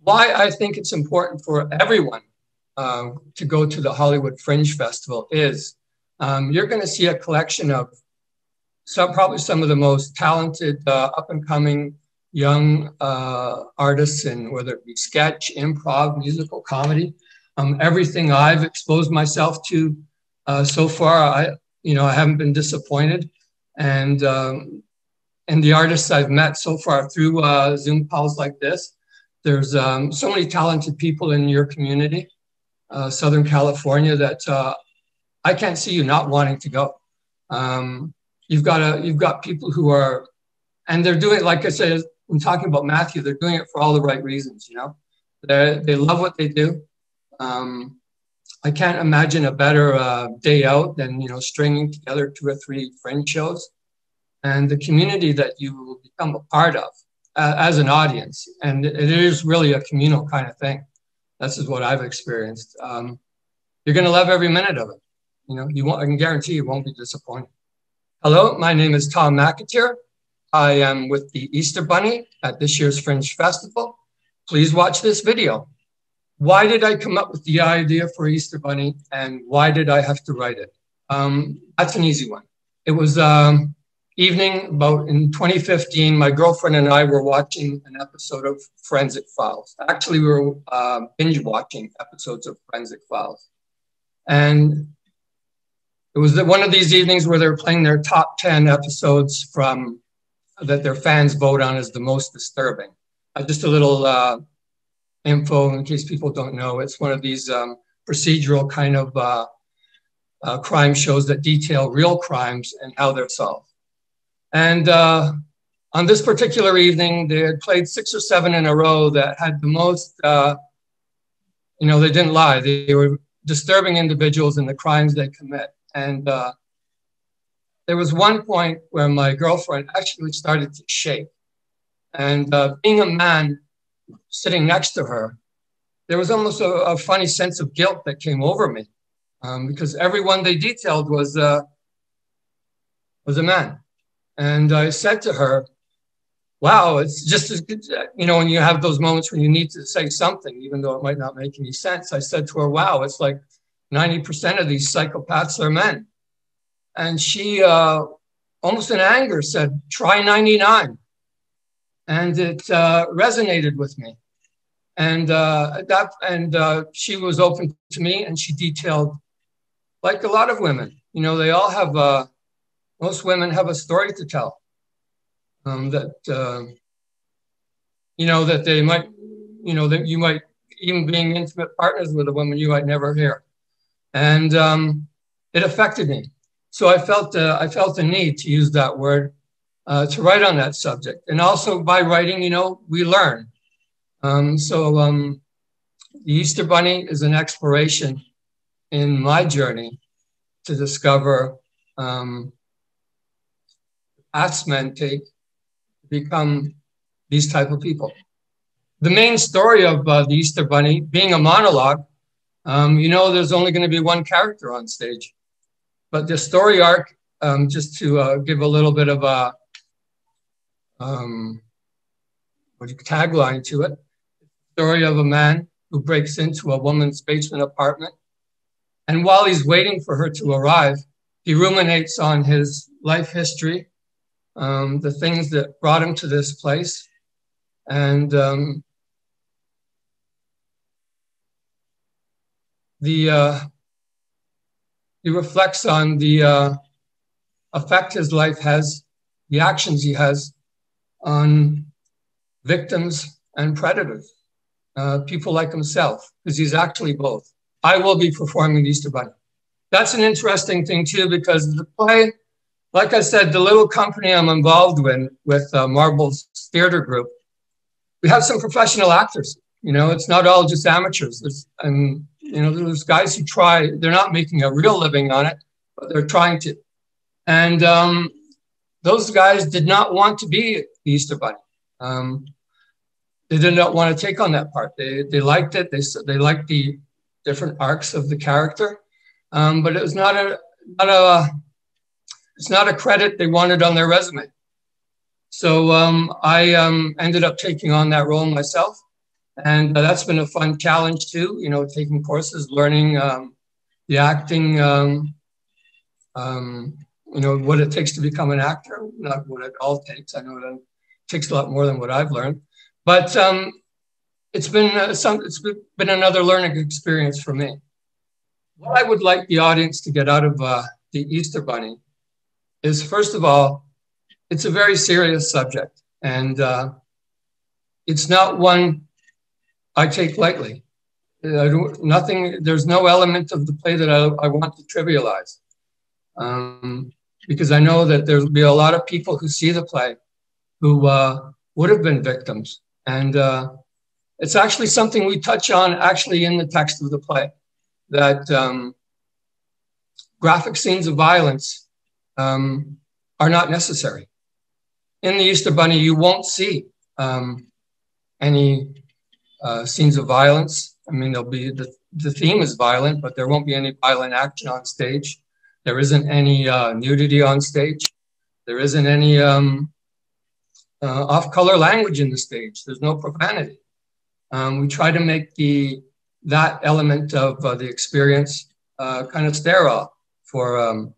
why I think it's important for everyone to go to the Hollywood Fringe Festival is you're going to see a collection of probably some of the most talented up-and-coming young artists, and whether it be sketch, improv, musical, comedy, everything I've exposed myself to so far, I haven't been disappointed, and the artists I've met so far through Zoom calls like this, there's so many talented people in your community, Southern California, that I can't see you not wanting to go. You've got people who are, and they're doing, like I said, when talking about Matthew, they're doing it for all the right reasons, They love what they do. I can't imagine a better day out than, stringing together 2 or 3 Fringe shows, and the community that you will become a part of as an audience. And it is really a communal kind of thing. This is what I've experienced. You're going to love every minute of it. I can guarantee you won't be disappointed. Hello, my name is Tom McAteer. I am with the Easter Bunny at this year's Fringe Festival. Please watch this video. Why did I come up with the idea for Easter Bunny, and why did I have to write it? That's an easy one. It was evening about in 2015. My girlfriend and I were watching an episode of Forensic Files. Actually, we were binge watching episodes of Forensic Files. And it was one of these evenings where they were playing their top 10 episodes from that their fans vote on as the most disturbing. Just a little info in case people don't know. It's one of these procedural kind of crime shows that detail real crimes and how they're solved. And on this particular evening, they had played 6 or 7 in a row that had the most, they didn't lie. They were disturbing individuals and the crimes they commit. And there was one point where my girlfriend actually started to shake. And being a man sitting next to her, there was almost a funny sense of guilt that came over me because everyone they detailed was a man. And I said to her, wow, it's just as good, when you have those moments when you need to say something, even though it might not make any sense. I said to her, wow, it's like 90% of these psychopaths are men. And she, almost in anger, said, try 99. And it resonated with me. And she was open to me, and she detailed, like a lot of women, they all have, most women have a story to tell. That they might, that you might, even being intimate partners with a woman, you might never hear. And it affected me. So I felt the need to use that word to write on that subject. And also by writing, we learn. The Easter Bunny is an exploration in my journey to discover paths men take to become these type of people. The main story of the Easter Bunny being a monologue, there's only going to be one character on stage. But the story arc, just to give a little bit of a tagline to it, story of a man who breaks into a woman's basement apartment. And while he's waiting for her to arrive, he ruminates on his life history, the things that brought him to this place. And he reflects on the effect his life has, the actions he has on victims and predators, people like himself, because he's actually both. I will be performing the Easter Bunny. That's an interesting thing too, because the play, like I said, the little company I'm involved with Marble's theater group, we have some professional actors. It's not all just amateurs. There's guys who try, they're not making a real living on it, but they're trying to. And those guys did not want to be the Easter Bunny. They did not want to take on that part. They liked it. They liked the different arcs of the character, but it was it's not a credit they wanted on their resume. So I ended up taking on that role myself. And that's been a fun challenge too, you know, taking courses, learning the acting, you know, what it takes to become an actor, not what it all takes. I know it takes a lot more than what I've learned, but it's been another learning experience for me. What I would like the audience to get out of the Easter Bunny is, first of all, it's a very serious subject, and it's not one I take lightly. There's no element of the play that I want to trivialize, because I know that there'll be a lot of people who see the play who would have been victims, and it's actually something we touch on actually in the text of the play, that graphic scenes of violence are not necessary. In the Easter Bunny, you won't see any scenes of violence. I mean, there'll be the theme is violent, but there won't be any violent action on stage. There isn't any nudity on stage. There isn't any off-color language in the stage. There's no profanity. We try to make that element of the experience kind of sterile for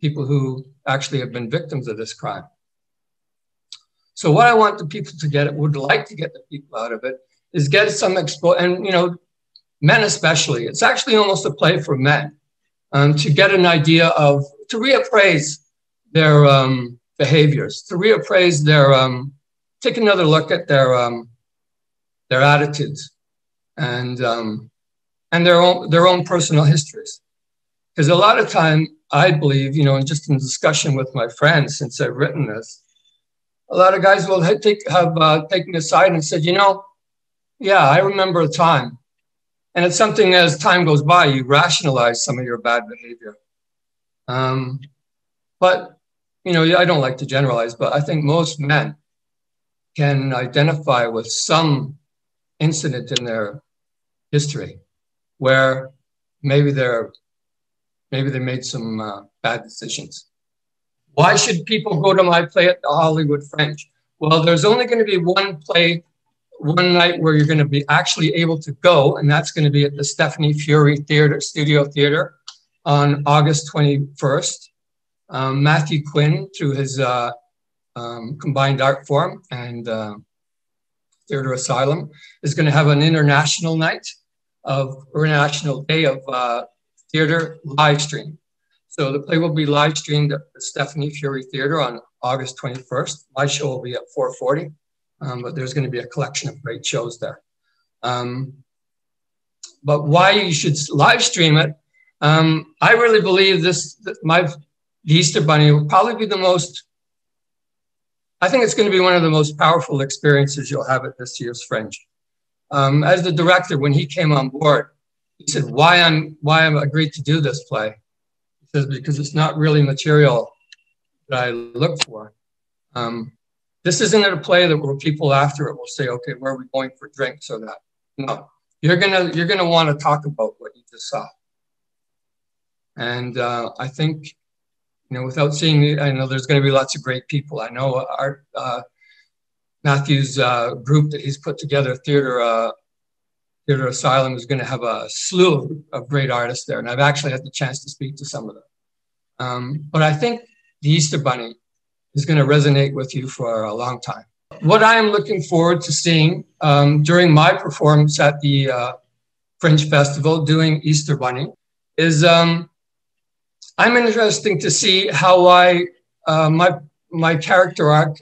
people who actually have been victims of this crime. So what I want the people to get, would like to get the people out of it, is get some and you know, men especially. It's actually almost a play for men, to get an idea of, to reappraise their behaviors, to reappraise their, take another look at their attitudes and their own personal histories. Because a lot of time, I believe, you know, and just in discussion with my friends since I've written this, a lot of guys will have taken me aside and said, you know, yeah, I remember a time. And it's something, as time goes by, you rationalize some of your bad behavior. But, you know, I don't like to generalize, but I think most men can identify with some incident in their history where maybe they made some bad decisions. Why should people go to my play at the Hollywood Fringe? Well, there's only going to be one play, one night where you're going to be actually able to go, and that's going to be at the Stephanie Feury Studio Theater on August 21st. Matthew Quinn, through his combined Artform and Theater Asylum, is going to have an international night of, or International Day of Theater live stream. So the play will be live streamed at the Stephanie Feury Theater on August 21st. My show will be at 4:40, but there's going to be a collection of great shows there. But why you should live stream it, I really believe the Easter Bunny will probably be the most, I think it's going to be one of the most powerful experiences you'll have at this year's Fringe. As the director, when he came on board, he said, why I'm agreed to do this play? He says, because it's not really material that I look for. This isn't a play that where people after it will say, okay, where are we going for drinks or that? No, you're gonna want to talk about what you just saw. And I think, you know, without seeing, I know there's going to be lots of great people. I know Matthew's group that he's put together, Theater Asylum, is going to have a slew of great artists there. And I've actually had the chance to speak to some of them. But I think the Easter Bunny is going to resonate with you for a long time. What I am looking forward to seeing during my performance at the Fringe Festival doing Easter Bunny is I'm interested to see how my character arc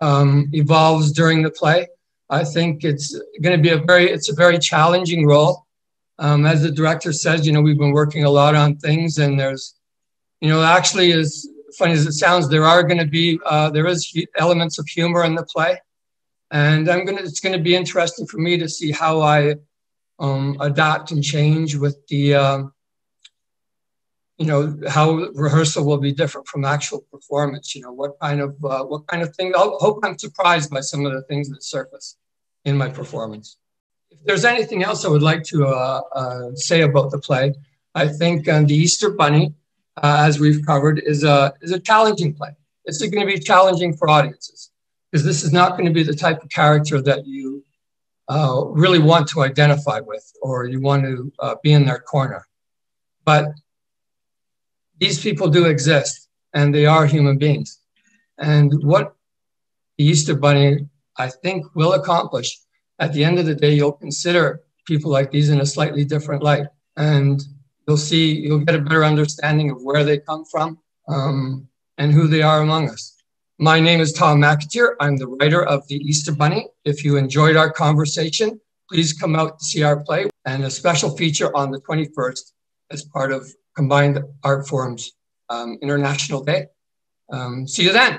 evolves during the play. I think it's going to be a very challenging role. As the director says, you know, we've been working a lot on things, and there's, you know, actually, as funny as it sounds, there is elements of humor in the play, and it's going to be interesting for me to see how I adapt and change with the you know, how rehearsal will be different from actual performance. You know, what kind of thing. I hope I'm surprised by some of the things that surface in my performance. If there's anything else I would like to say about the play, I think the Easter Bunny, as we've covered, is a challenging play. It's going to be challenging for audiences because this is not going to be the type of character that you really want to identify with, or you want to be in their corner. But these people do exist, and they are human beings. And what the Easter Bunny, I think, will accomplish, at the end of the day, you'll consider people like these in a slightly different light. And you'll get a better understanding of where they come from and who they are among us. My name is Tom McAteer. I'm the writer of The Easter Bunny. If you enjoyed our conversation, please come out to see our play, and a special feature on the 21st as part of Combined Art Form's International Day. See you then.